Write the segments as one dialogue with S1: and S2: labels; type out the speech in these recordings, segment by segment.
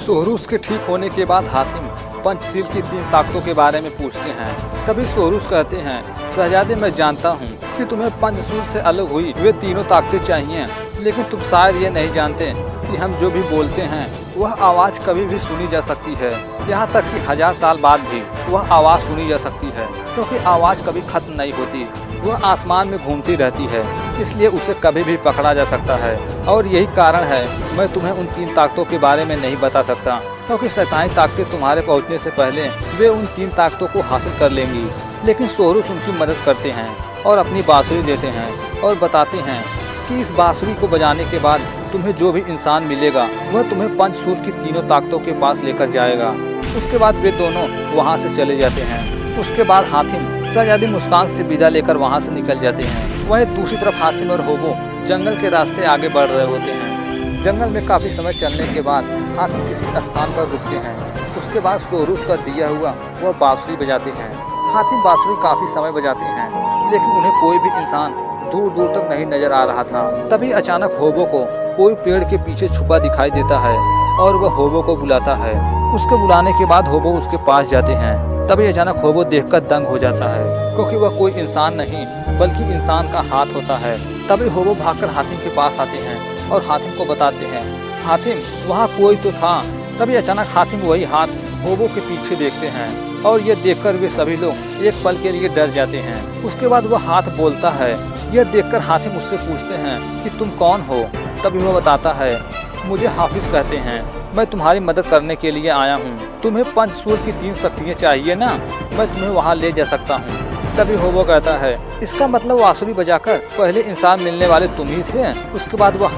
S1: सोहरूस के ठीक होने के बाद हातिम पंचशील की 3 ताकतों के बारे में पूछते हैं। तभी सोहरूस कहते हैं, शहजादे मैं जानता हूँ कि तुम्हें पंचशील से अलग हुई वे तीनों ताकतें चाहिए, लेकिन तुम शायद ये नहीं जानते कि हम जो भी बोलते हैं वह आवाज़ कभी भी सुनी जा सकती है। यहाँ तक कि 1000 साल बाद भी वह आवाज़ सुनी जा सकती है, क्योंकि आवाज़ कभी खत्म नहीं होती। वह आसमान में घूमती रहती है, इसलिए उसे कभी भी पकड़ा जा सकता है। और यही कारण है मैं तुम्हें उन 3 ताकतों के बारे में नहीं बता सकता, क्योंकि शैतानी ताकतें तुम्हारे पहुंचने से पहले वे उन 3 ताकतों को हासिल कर लेंगी। लेकिन सोहरूस उनकी मदद करते हैं और अपनी बांसुरी देते हैं और बताते हैं कि इस बांसुरी को बजाने के बाद तुम्हें जो भी इंसान मिलेगा वह तुम्हें पंचशूल की तीनों ताकतों के पास लेकर जाएगा। उसके बाद वे दोनों वहाँ से चले जाते हैं। उसके बाद हातिम शहजादी मुस्कान से विदा लेकर वहाँ से निकल जाते हैं। वहीं दूसरी तरफ हातिम और होबो जंगल के रास्ते आगे बढ़ रहे होते हैं। जंगल में काफी समय चलने के बाद हातिम किसी स्थान पर रुकते हैं। उसके बाद सोहरूस का दिया हुआ वह बांसुरी बजाते हैं। हातिम बांसुरी काफी समय बजाते हैं, लेकिन उन्हें कोई भी इंसान दूर दूर तक नहीं नजर आ रहा था। तभी अचानक होबो को कोई पेड़ के पीछे छुपा दिखाई देता है और वह होबो को बुलाता है। उसके बुलाने के बाद होबो उसके पास जाते हैं। तभी अचानक होबो देखकर दंग हो जाता है, क्योंकि वह कोई इंसान नहीं बल्कि इंसान का हाथ होता है। तभी होबो भागकर हातिम के पास आते हैं और हातिम को बताते हैं, हातिम वहाँ कोई तो था। तभी अचानक हातिम वही हाथ होबो के पीछे देखते हैं और ये देखकर वे सभी लोग एक पल के लिए डर जाते हैं। उसके बाद वह हाथ बोलता है। यह देखकर हातिम उससे पूछते हैं कि तुम कौन हो। तभी वह बताता है, मुझे हाफिज कहते हैं, मैं तुम्हारी मदद करने के लिए आया हूँ। तुम्हें पंचशूल की 3 शक्तियाँ चाहिए ना, मैं तुम्हें वहाँ ले जा सकता हूँ। तभी होबो कहता है, इसका मतलब बांसुरी बजाकर पहले इंसान मिलने वाले तुम ही थे। उसके बाद वह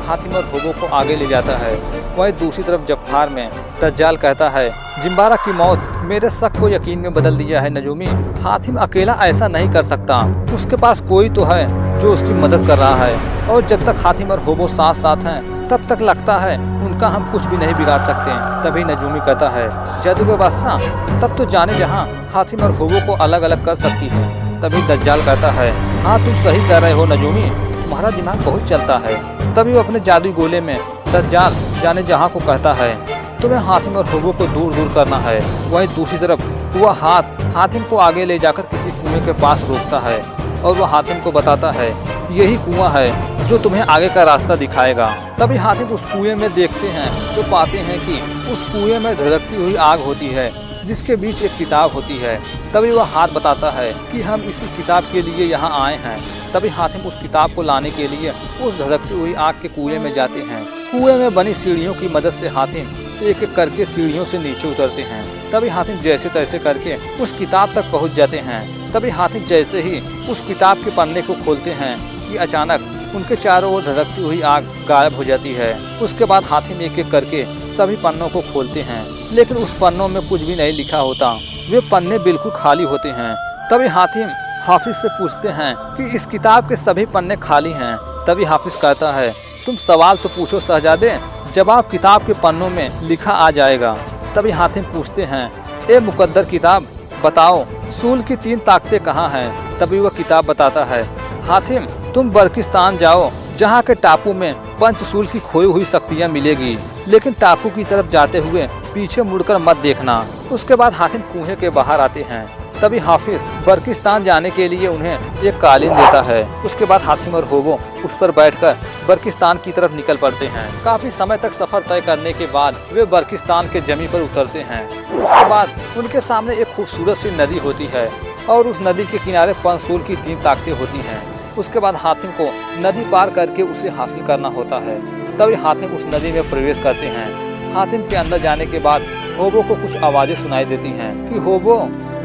S1: हातिम और होबो को आगे ले जाता है। वहीं दूसरी तरफ जफ्फार में दज्जाल कहता है, जिम्बारा की मौत मेरे शक को यकीन में बदल दिया है नजूमी। हातिम अकेला ऐसा नहीं कर सकता, उसके पास कोई तो है जो उसकी मदद कर रहा है। और जब तक हातिम और होबो साथ साथ हैं तब तक लगता है उनका हम कुछ भी नहीं बिगाड़ सकते। तभी नजूमी कहता है, जादूगर बादशाह तब तो जाने जहाँ हातिम और होबो को अलग अलग कर सकती है। तभी दज्जाल कहता है, हाँ तुम सही कह रहे हो नजूमी, तुम्हारा दिमाग बहुत चलता है। तभी वो अपने जादुई गोले में दज्जाल जाने जहाँ को कहता है, तुम्हें हातिम और होबो को दूर दूर करना है। वहीं दूसरी तरफ वह हातिम को आगे ले जाकर किसी कुएं के पास रोकता है और वह हातिम को बताता है, यही कुआं है जो तुम्हें आगे का रास्ता दिखाएगा। तभी हातिम उस कुएं में देखते हैं तो पाते हैं कि उस कुएं में धधकती हुई आग होती है, जिसके बीच एक किताब होती है। तभी वह हाथ बताता है कि हम इसी किताब के लिए यहाँ आए हैं। तभी हातिम उस किताब को लाने के लिए उस धधकती हुई आग के कुएं में जाते हैं। कुएं में बनी सीढ़ियों की मदद से हातिम एक एक करके सीढ़ियों से नीचे उतरते हैं। तभी हातिम जैसे तैसे करके उस किताब तक पहुंच जाते हैं। तभी हातिम जैसे ही उस किताब के पन्ने को खोलते हैं कि अचानक उनके चारों ओर धधकती हुई आग गायब हो जाती है। उसके बाद हातिम एक एक करके सभी पन्नों को खोलते हैं, लेकिन उस पन्नों में कुछ भी नहीं लिखा होता। वे पन्ने बिल्कुल खाली होते हैं। तभी हातिम हाफिज से पूछते हैं कि इस किताब के सभी पन्ने खाली हैं। तभी हाफिज कहता है, तुम सवाल तो पूछो शहजादे, जवाब किताब के पन्नों में लिखा आ जाएगा। तभी हातिम पूछते हैं, ए मुकद्दर किताब बताओ, सूल की 3 ताकतें कहाँ हैं। तभी वह किताब बताता है, हातिम तुम बर्किस्तान जाओ, जहाँ के टापू में पंचशूल की खोई हुई शक्तियाँ मिलेगी, लेकिन टापू की तरफ जाते हुए पीछे मुड़कर मत देखना। उसके बाद हातिम कुएं के बाहर आते हैं। तभी हाफिज बर्किस्तान जाने के लिए उन्हें एक कालीन देता है। उसके बाद हातिम और होबो उस पर बैठकर बर्किस्तान की तरफ निकल पड़ते हैं। काफी समय तक सफर तय करने के बाद वे बर्किस्तान के जमी पर उतरते हैं। उसके बाद उनके सामने एक खूबसूरत सी नदी होती है और उस नदी के किनारे पंचशूल की 3 ताकतें होती हैं। उसके बाद हातिम को नदी पार करके उसे हासिल करना होता है। तभी हातिम उस नदी में प्रवेश करते हैं। हातिम के अंदर जाने के बाद होबो को कुछ आवाजें सुनाई देती हैं कि होबो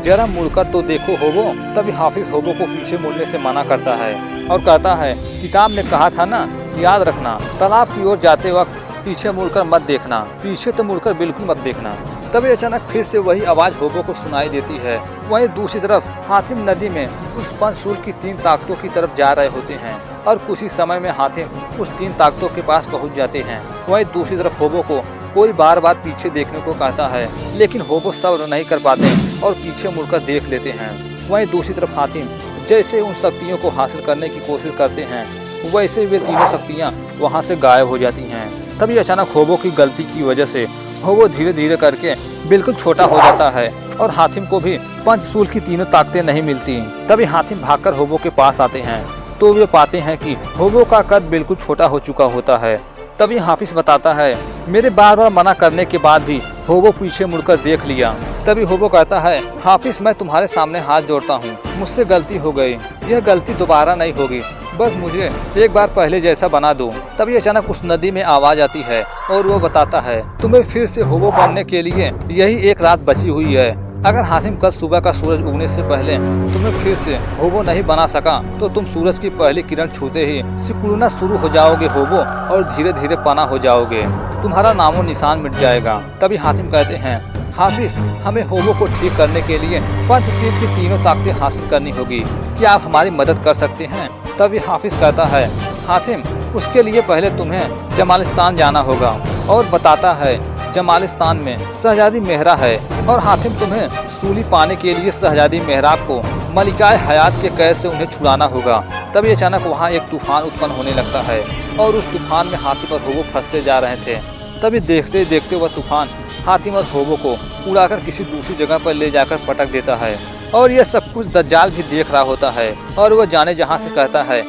S1: जरा मुड़कर तो देखो होबो। तभी हाफिज होबो को पीछे मुड़ने से मना करता है और कहता है, किताब ने कहा था ना, याद रखना, तालाब की ओर जाते वक्त पीछे मुड़कर मत देखना, पीछे तो मुड़कर बिल्कुल मत देखना। तभी अचानक फिर से वही आवाज होबो को सुनाई देती है। वहीं दूसरी तरफ हातिम नदी में उस पंचशूल की 3 ताकतों की तरफ जा रहे होते हैं और कुछ ही समय में हातिम उस 3 ताकतों के पास पहुंच जाते हैं। वहीं दूसरी तरफ होबो को कोई बार बार पीछे देखने को कहता है, लेकिन होबो सब्र नहीं कर पाते और पीछे मुड़कर देख लेते हैं। वहीं दूसरी तरफ हातिम जैसे उन शक्तियों को हासिल करने की कोशिश करते हैं, वैसे वे तीनों शक्तियाँ वहाँ से गायब हो जाती हैं। तभी अचानक होबो की गलती की वजह से होबो धीरे धीरे करके बिल्कुल छोटा हो जाता है और हातिम को भी पंचशूल की तीनों ताकतें नहीं मिलती। तभी हातिम भागकर होबो के पास आते हैं तो वे पाते हैं कि होबो का कद बिल्कुल छोटा हो चुका होता है। तभी हाफिज बताता है, मेरे बार बार मना करने के बाद भी होबो पीछे मुड़कर देख लिया। तभी होबो कहता है, हाफिज मैं तुम्हारे सामने हाथ जोड़ता हूँ, मुझसे गलती हो गई, यह गलती दोबारा नहीं होगी, बस मुझे एक बार पहले जैसा बना दो। तभी अचानक उस नदी में आवाज आती है और वो बताता है, तुम्हें फिर से होबो बनने के लिए यही एक रात बची हुई है। अगर हातिम कल सुबह का सूरज उगने से पहले तुम्हें फिर से होबो नहीं बना सका तो तुम सूरज की पहली किरण छूते ही सिकुड़ना शुरू हो जाओगे होबो और धीरे धीरे पना हो जाओगे, तुम्हारा नामो निशान मिट जाएगा। तभी हातिम कहते हैं, हाफिज हमें होबो को ठीक करने के लिए पंचशील की तीनों ताकतें हासिल करनी होगी, क्या आप हमारी मदद कर सकते हैं? तभी हाफिज कहता है, हातिम उसके लिए पहले तुम्हें जमालिस्तान जाना होगा और बताता है जमालिस्तान में शहजादी मेहरा है और हातिम तुम्हें सूली पाने के लिए शहजादी मेहराब को मलिकाए हयात के कैद से उन्हें छुड़ाना होगा। तभी अचानक वहाँ एक तूफान उत्पन्न होने लगता है और उस तूफान में हातिम और होबो फंसते जा रहे थे। तभी देखते देखते वह तूफान हातिम और होबो को उड़ाकर किसी दूसरी जगह पर ले जाकर पटक देता है और यह सब कुछ दज्जाल भी देख रहा होता है और वह जाने जहाँ से कहता है,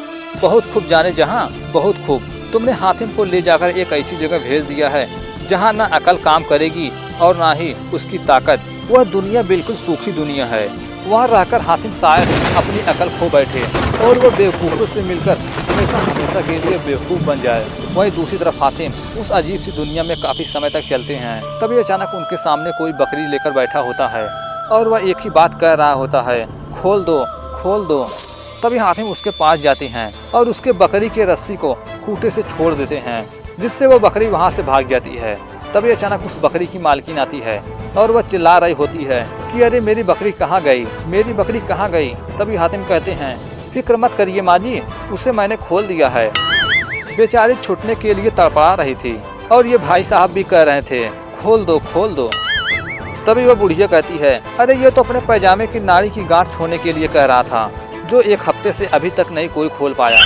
S1: बहुत खूब जाने जहाँ, बहुत खूब, तुमने हातिम को ले जाकर एक ऐसी जगह भेज दिया है जहाँ न अकल काम करेगी और न ही उसकी ताकत। वह दुनिया बिल्कुल सूखी दुनिया है, वहाँ रहकर हातिम शायद अपनी अकल खो बैठे और वह बेवकूफ़ों से मिलकर हमेशा हमेशा के लिए बेवकूफ़ बन जाए। वहीं दूसरी तरफ हातिम उस अजीब सी दुनिया में काफ़ी समय तक चलते हैं। तभी अचानक उनके सामने कोई बकरी लेकर बैठा होता है और वह एक ही बात कह रहा होता है, खोल दो, खोल दो। तभी हातिम उसके पास जाते हैं और उसके बकरी के रस्सी को खूंटे से छोड़ देते हैं, जिससे वो बकरी वहाँ से भाग जाती है। तभी अचानक उस बकरी की मालकिन आती है और वह चिल्ला रही होती है कि अरे मेरी बकरी कहाँ गई, मेरी बकरी कहाँ गई। तभी हातिम कहते हैं, फिक्र मत करिए माँ जी, उसे मैंने खोल दिया है। बेचारी छूटने के लिए तड़पड़ा रही थी और ये भाई साहब भी कह रहे थे, खोल दो, खोल दो। तभी वह बुढ़िया कहती है, अरे ये तो अपने पैजामे की नाड़ी की गांठ छोड़ने के लिए कह रहा था, जो एक हफ्ते से अभी तक नहीं कोई खोल पाया।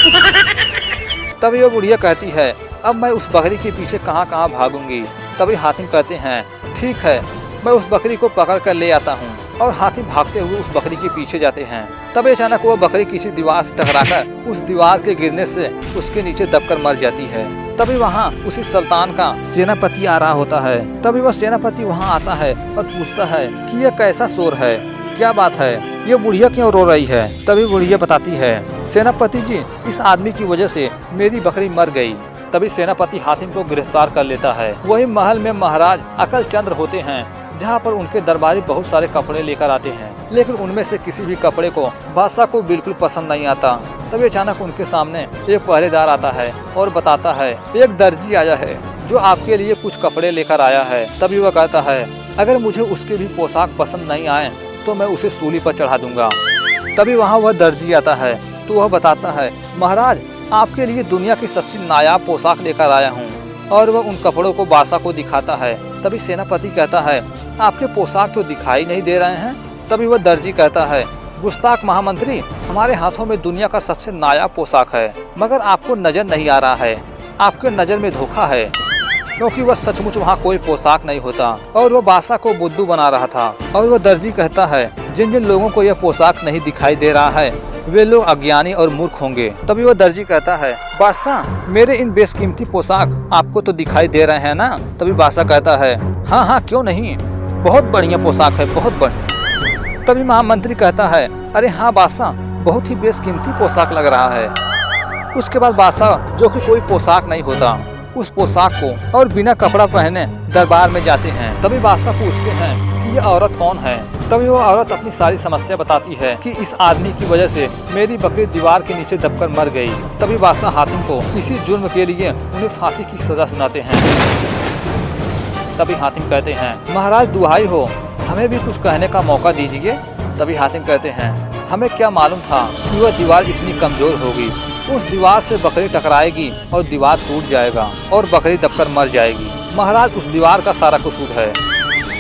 S1: तभी वह बुढ़िया कहती है, अब मैं उस बकरी के पीछे कहाँ कहाँ भागूंगी। तभी हातिम कहते हैं, ठीक है, मैं उस बकरी को पकड़ कर ले आता हूँ। और हातिम भागते हुए उस बकरी के पीछे जाते हैं। तभी अचानक वह बकरी किसी दीवार से टकराकर उस दीवार के गिरने से उसके नीचे दबकर मर जाती है। तभी वहाँ उसी सुल्तान का सेनापति आ रहा होता है। तभी वह सेनापति वहाँ आता है और पूछता है कि यह कैसा शोर है, क्या बात है, ये बुढ़िया क्यों रो रही है। तभी बुढ़िया बताती है, सेनापति जी, इस आदमी की वजह से मेरी बकरी मर गई। तभी सेनापति हातिम को गिरफ्तार कर लेता है। वही महल में महाराज अकल चंद्र होते हैं, जहाँ पर उनके दरबारी बहुत सारे कपड़े लेकर आते हैं, लेकिन उनमें से किसी भी कपड़े को बादशाह को बिल्कुल पसंद नहीं आता। तभी अचानक उनके सामने एक पहरेदार आता है और बताता है, एक दर्जी आया है जो आपके लिए कुछ कपड़े लेकर आया है। तभी वह कहता है, अगर मुझे उसके भी पोशाक पसंद नहीं आए तो मैं उसे सूली पर चढ़ा दूंगा। तभी वहाँ वह दर्जी आता है तो वह बताता है, महाराज आपके लिए दुनिया की सबसे नायाब पोशाक लेकर आया हूँ। और वह उन कपड़ों को बादशाह को दिखाता है। तभी सेनापति कहता है, आपके पोशाक तो दिखाई नहीं दे रहे हैं। तभी वह दर्जी कहता है, गुस्ताख महामंत्री, हमारे हाथों में दुनिया का सबसे नायाब पोशाक है, मगर आपको नजर नहीं आ रहा है, आपके नजर में धोखा है, क्योंकि वह सचमुच वहाँ कोई पोशाक नहीं होता और वह बादशाह को बुद्धू बना रहा था। और वह दर्जी कहता है, जिन जिन लोगों को यह पोशाक नहीं दिखाई दे रहा है वे लोग अज्ञानी और मूर्ख होंगे। तभी वह दर्जी कहता है, बादशाह मेरे इन बेशकीमती पोशाक आपको तो दिखाई दे रहे हैं ना। तभी बादशाह कहता है, हाँ हाँ क्यों नहीं, बहुत बढ़िया पोशाक है, बहुत बढ़िया। तभी महामंत्री कहता है, अरे हाँ बादशाह, बहुत ही बेशकीमती पोशाक लग रहा है। उसके बाद बादशाह, जो कि कोई पोशाक नहीं होता, उस पोशाक को और बिना कपड़ा पहने दरबार में जाते हैं। तभी बादशाह पूछते हैं कि ये औरत कौन है। तभी वो औरत अपनी सारी समस्या बताती है कि इस आदमी की वजह से मेरी बकरी दीवार के नीचे दबकर मर गई। तभी बादशाह हातिम को इसी जुर्म के लिए उन्हें फांसी की सजा सुनाते हैं। तभी हातिम कहते हैं, महाराज दुहाई हो, हमें भी कुछ कहने का मौका दीजिए। तभी हातिम कहते हैं, हमें क्या मालूम था कि वह दीवार इतनी कमजोर होगी, उस दीवार से बकरी टकराएगी और दीवार टूट जाएगा और बकरी दबकर मर जाएगी। महाराज उस दीवार का सारा कसूर है।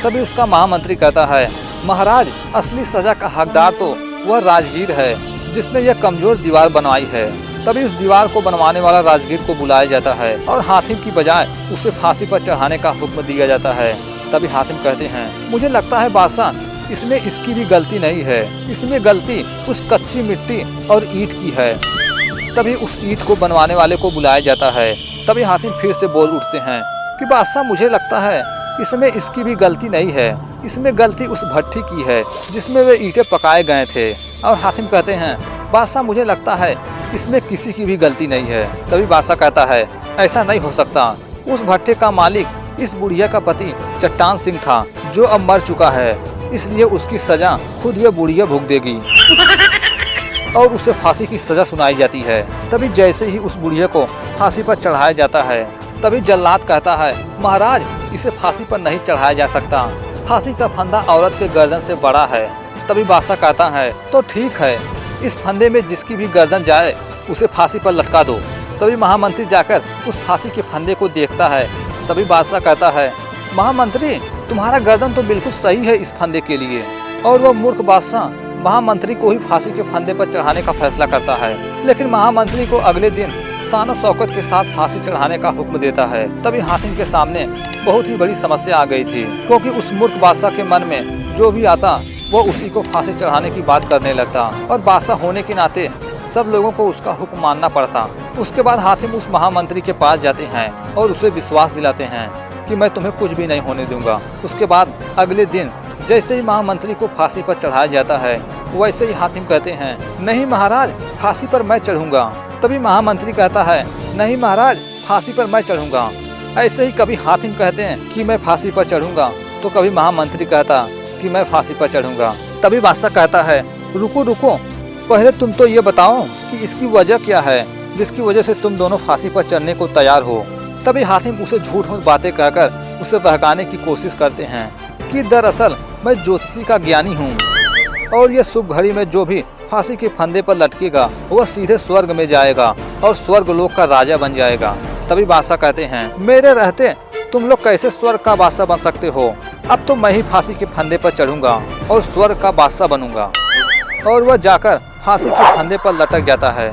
S1: तभी उसका महामंत्री कहता है, महाराज असली सजा का हकदार तो वह राजगीर है जिसने यह कमजोर दीवार बनवाई है। तभी उस दीवार को बनवाने वाला राजगीर को बुलाया जाता है और हातिम की बजाय उसे फांसी पर चढ़ाने का हुक्म दिया जाता है। तभी हातिम कहते हैं, मुझे लगता है बादशाह इसमें इसकी भी गलती नहीं है, इसमें गलती उस कच्ची मिट्टी और ईंट की है। तभी उस ईंट को बनवाने वाले को बुलाया जाता है। तभी हातिम फिर से बोल उठते हैं कि बादशाह मुझे लगता है इसमें इसकी भी गलती नहीं है, इसमें गलती उस भट्टी की है जिसमें वे ईंटें पकाए गए थे। और हातिम कहते हैं, बादशाह मुझे लगता है इसमें किसी की भी गलती नहीं है। तभी बादशाह कहता है, ऐसा नहीं हो सकता, उस भट्टे का मालिक इस बुढ़िया का पति चट्टान सिंह था जो अब मर चुका है, इसलिए उसकी सजा खुद यह बुढ़िया भुगत देगी और उसे फांसी की सजा सुनाई जाती है। तभी जैसे ही उस बुढ़िया को फांसी पर चढ़ाया जाता है, तभी जल्लाद कहता है, महाराज इसे फांसी पर नहीं चढ़ाया जा सकता, फांसी का फंदा औरत के गर्दन से बड़ा है। तभी बादशाह कहता है, तो ठीक है, इस फंदे में जिसकी भी गर्दन जाए उसे फांसी पर लटका दो। तभी महामंत्री जाकर उस फांसी के फंदे को देखता है। तभी बादशाह कहता है, महामंत्री तुम्हारा गर्दन तो बिल्कुल सही है इस फंदे के लिए। और वह मूर्ख बादशाह महामंत्री को ही फांसी के फंदे पर चढ़ाने का फैसला करता है, लेकिन महामंत्री को अगले दिन शान शौकत के साथ फांसी चढ़ाने का हुक्म देता है। तभी हातिम के सामने बहुत ही बड़ी समस्या आ गई थी, क्योंकि उस मूर्ख बादशाह के मन में जो भी आता वो उसी को फांसी चढ़ाने की बात करने लगता और बादशाह होने के नाते सब लोगों को उसका हुक्म मानना पड़ता। उसके बाद हातिम उस महामंत्री के पास जाते हैं और उसे विश्वास दिलाते हैं कि मैं तुम्हें कुछ भी नहीं होने दूंगा। उसके बाद अगले दिन जैसे ही महामंत्री को फांसी पर चढ़ाया जाता है, वैसे ही हातिम कहते हैं, नहीं महाराज फांसी पर मैं चढ़ूंगा। तभी महामंत्री कहता है, नहीं महाराज फांसी पर मैं चढ़ूंगा। ऐसे ही कभी हातिम कहते हैं कि मैं फांसी पर चढ़ूंगा, तो कभी महामंत्री कहता कि मैं फांसी पर चढ़ूंगा। तभी बादशाह कहता है, रुको रुको, पहले तुम तो ये बताओ कि इसकी वजह क्या है जिसकी वजह से तुम दोनों फांसी पर चढ़ने को तैयार हो। तभी हातिम उसे झूठ मूठ बातें कहकर उसे बहकाने की कोशिश करते हैं कि दरअसल मैं ज्योतिषी का ज्ञानी हूँ और ये शुभ घड़ी में जो भी फांसी के फंदे पर लटकेगा वह सीधे स्वर्ग में जाएगा और स्वर्ग लोक का राजा बन जाएगा। तभी बादशाह कहते हैं, मेरे रहते तुम लोग कैसे स्वर्ग का बादशाह बन सकते हो? अब तो मैं ही फांसी के फंदे पर चढ़ूंगा और स्वर्ग का बादशाह बनूंगा। और वह जाकर फांसी के फंदे पर लटक जाता है।